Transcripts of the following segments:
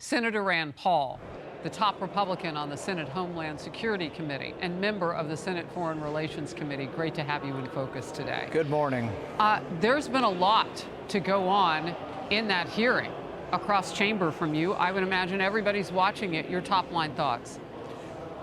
Senator Rand Paul, the top Republican on the Senate Homeland Security Committee and member of the Senate Foreign Relations Committee. Great to have you in focus today. Good morning. There's been a lot to go on in that hearing across chamber from you. I would imagine everybody's watching it. Your top line thoughts?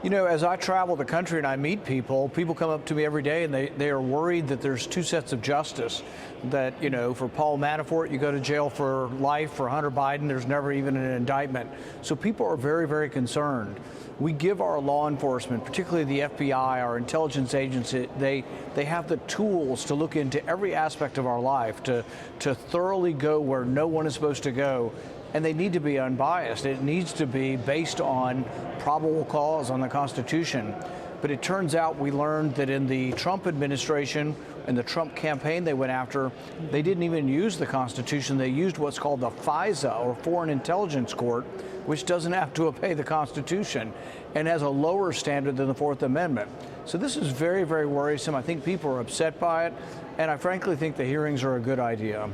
You know, as I travel the country and I meet people come up to me every day and they are worried that there's two sets of justice. That, you know, for Paul Manafort, you go to jail for life. For Hunter Biden, there's never even an indictment. So people are very, very concerned. We give our law enforcement, particularly the FBI, our intelligence agency, they have the tools to look into every aspect of our life, to thoroughly go where no one is supposed to go. And they need to be unbiased. It needs to be based on probable cause on the Constitution. But it turns out we learned that in the Trump administration and the Trump campaign they went after, they didn't even use the Constitution. They used what's called the FISA, or Foreign Intelligence Court, which doesn't have to obey the Constitution and has a lower standard than the Fourth Amendment. So this is very, very worrisome. I think people are upset by it, and I frankly think the hearings are a good idea.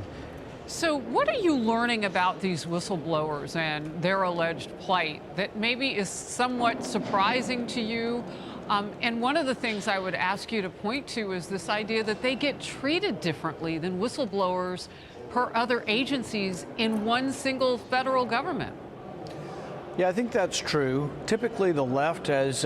So what are you learning about these whistleblowers and their alleged plight that maybe is somewhat surprising to you? And one of the things I would ask you to point to is this idea that they get treated differently than whistleblowers per other agencies in one single federal government. Yeah, I think that's true. Typically, the left has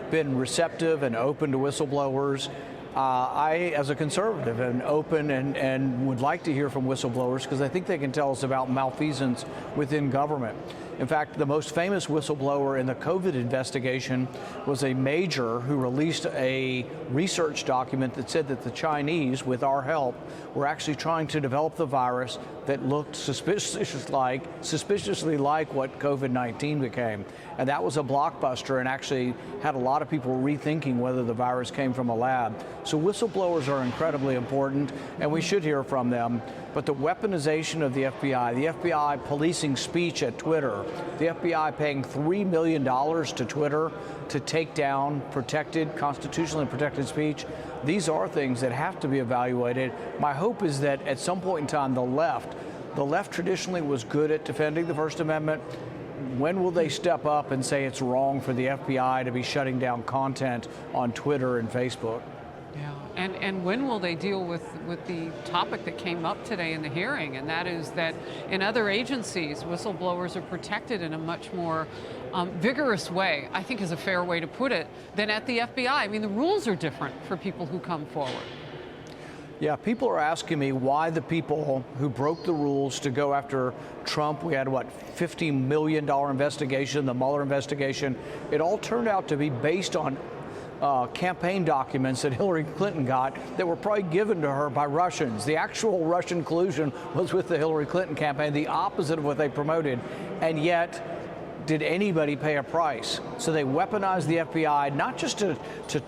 been receptive and open to whistleblowers. I, as a conservative, am open and would like to hear from whistleblowers because I think they can tell us about malfeasance within government. In fact, the most famous whistleblower in the COVID investigation was a major who released a research document that said that the Chinese, with our help, were actually trying to develop the virus that looked suspiciously like what COVID-19 became. And that was a blockbuster and actually had a lot of people rethinking whether the virus came from a lab. So whistleblowers are incredibly important, and we should hear from them. But the weaponization of the FBI policing speech at Twitter, the FBI paying $3 million to Twitter to take down constitutionally protected speech, these are things that have to be evaluated. My hope is that at some point in time, the left traditionally was good at defending the First Amendment. When will they step up and say it's wrong for the FBI to be shutting down content on Twitter and Facebook? Yeah, and when will they deal with the topic that came up today in the hearing, and that is that in other agencies, whistleblowers are protected in a much more vigorous way, I think is a fair way to put it, than at the FBI. I mean, the rules are different for people who come forward. Yeah, people are asking me why the people who broke the rules to go after Trump, we had, what, $50 million investigation, the Mueller investigation, it all turned out to be based on campaign documents that Hillary Clinton got that were probably given to her by Russians. The actual Russian collusion was with the Hillary Clinton campaign, the opposite of what they promoted, and yet did anybody pay a price? So they weaponized the FBI, not just to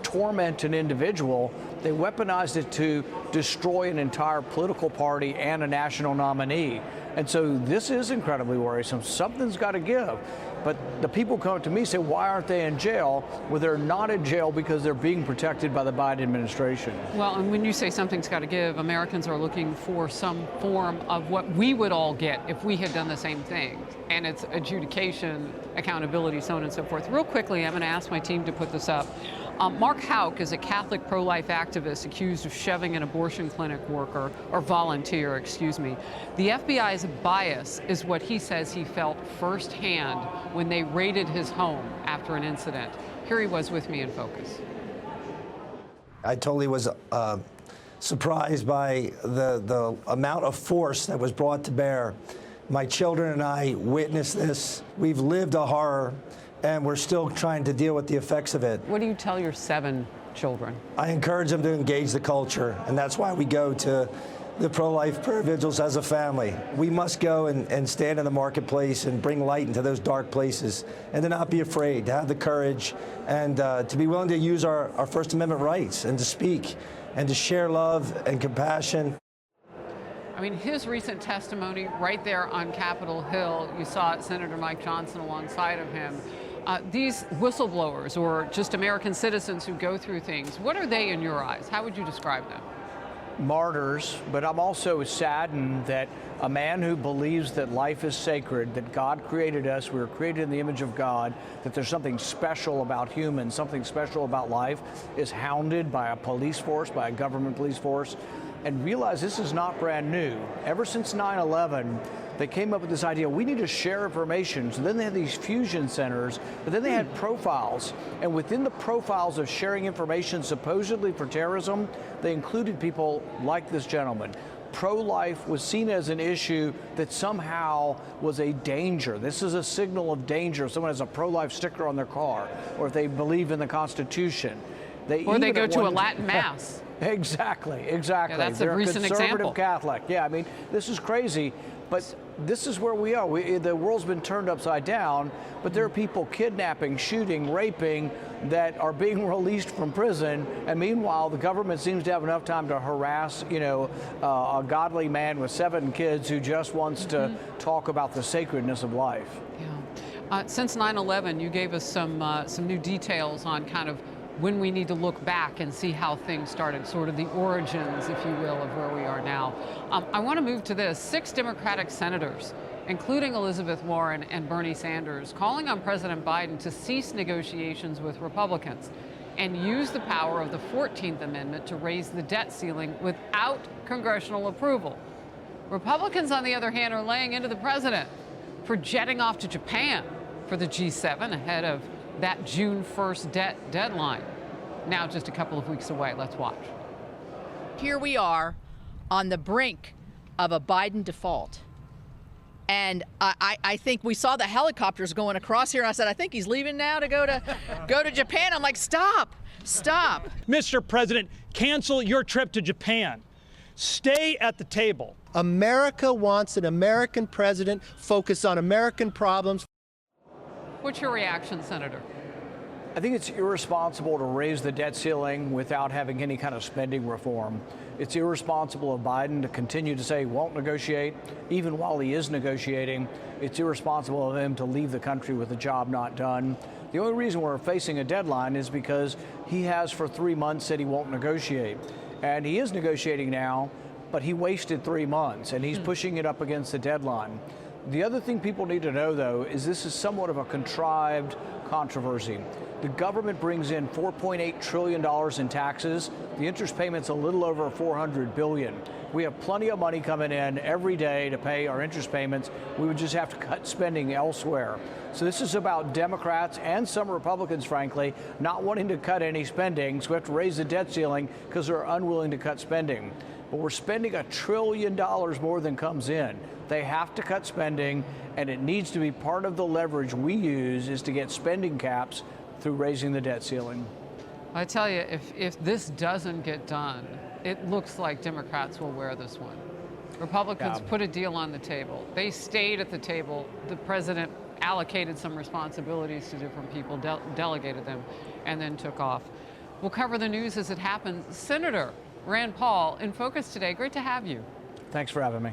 torment an individual, they weaponized it to destroy an entire political party and a national nominee. And so this is incredibly worrisome. Something's got to give. But the people come to me and say, why aren't they in jail? Well, they're not in jail because they're being protected by the Biden administration. Well, and when you say something's got to give, Americans are looking for some form of what we would all get if we had done the same thing. And it's adjudication, accountability, so on and so forth. Real quickly, I'm going to ask my team to put this up. Mark Houck is a Catholic pro-life activist accused of shoving an abortion clinic worker, or volunteer, excuse me. The FBI's bias is what he says he felt firsthand when they raided his home after an incident. Here he was with me in focus. I totally was surprised by the amount of force that was brought to bear. My children and I witnessed this. We've lived a horror, and we're still trying to deal with the effects of it. What do you tell your 7 children? I encourage them to engage the culture, and that's why we go to the pro-life prayer vigils as a family. We must go and stand in the marketplace and bring light into those dark places, and to not be afraid, to have the courage, and to be willing to use our First Amendment rights, and to speak, and to share love and compassion. I mean, his recent testimony right there on Capitol Hill, you saw Senator Mike Johnson alongside of him. These whistleblowers, or just American citizens who go through things, what are they in your eyes? How would you describe them? martyrs, but I'm also saddened that a man who believes that life is sacred, that God created us, we were created in the image of God, that there's something special about humans, something special about life, is hounded by a police force, by a government police force. And realize this is not brand new. Ever since 9/11, they came up with this idea, we need to share information. So then they had these fusion centers, but then they had profiles. And within the profiles of sharing information supposedly for terrorism, they included people like this gentleman. Pro-life was seen as an issue that somehow was a danger. This is a signal of danger if someone has a pro-life sticker on their car, or if they believe in the Constitution. Or they go to a Latin Mass. Exactly. Yeah, that's They're a recent conservative example. Catholic. Yeah, I mean, this is crazy, but this is where we are. The world's been turned upside down, but there are people kidnapping, shooting, raping that are being released from prison, and meanwhile, the government seems to have enough time to harass, a godly man with 7 kids who just wants to talk about the sacredness of life. Yeah. Since 9/11, you gave us some new details on kind of when we need to look back and see how things started, sort of the origins, if you will, of where we are now. I want to move to this. 6 Democratic senators, including Elizabeth Warren and Bernie Sanders, calling on President Biden to cease negotiations with Republicans and use the power of the 14th Amendment to raise the debt ceiling without congressional approval. Republicans, on the other hand, are laying into the president for jetting off to Japan for the G7 ahead of that June 1st debt deadline. Now just a couple of weeks away. Let's watch. Here we are on the brink of a Biden default. And I think we saw the helicopters going across here, and I said, I think he's leaving now to go to Japan. I'm like, stop. Mr. President, cancel your trip to Japan. Stay at the table. America wants an American president focused on American problems. What's your reaction, Senator? I think it's irresponsible to raise the debt ceiling without having any kind of spending reform. It's irresponsible of Biden to continue to say he won't negotiate, even while he is negotiating. It's irresponsible of him to leave the country with the job not done. The only reason we're facing a deadline is because he has for 3 months said he won't negotiate. And he is negotiating now, but he wasted 3 months, and he's pushing it up against the deadline. The other thing people need to know, though, is this is somewhat of a contrived controversy. The government brings in $4.8 trillion in taxes. The interest payment's a little over $400 billion. We have plenty of money coming in every day to pay our interest payments. We would just have to cut spending elsewhere. So this is about Democrats and some Republicans, frankly, not wanting to cut any spending. So we have to raise the debt ceiling because they're unwilling to cut spending. But we're spending $1 trillion more than comes in. They have to cut spending, and it needs to be part of the leverage we use is to get spending caps through raising the debt ceiling. I tell you, if this doesn't get done, it looks like Democrats will wear this one. Republicans put a deal on the table. They stayed at the table. The president allocated some responsibilities to different people, delegated them, and then took off. We'll cover the news as it happens. Senator Rand Paul in focus today. Great to have you. Thanks for having me.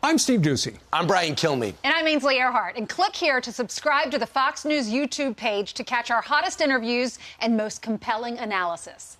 I'm Steve Ducey. I'm Brian Kilmeade. And I'm Ainsley Earhart. And click here to subscribe to the Fox News YouTube page to catch our hottest interviews and most compelling analysis.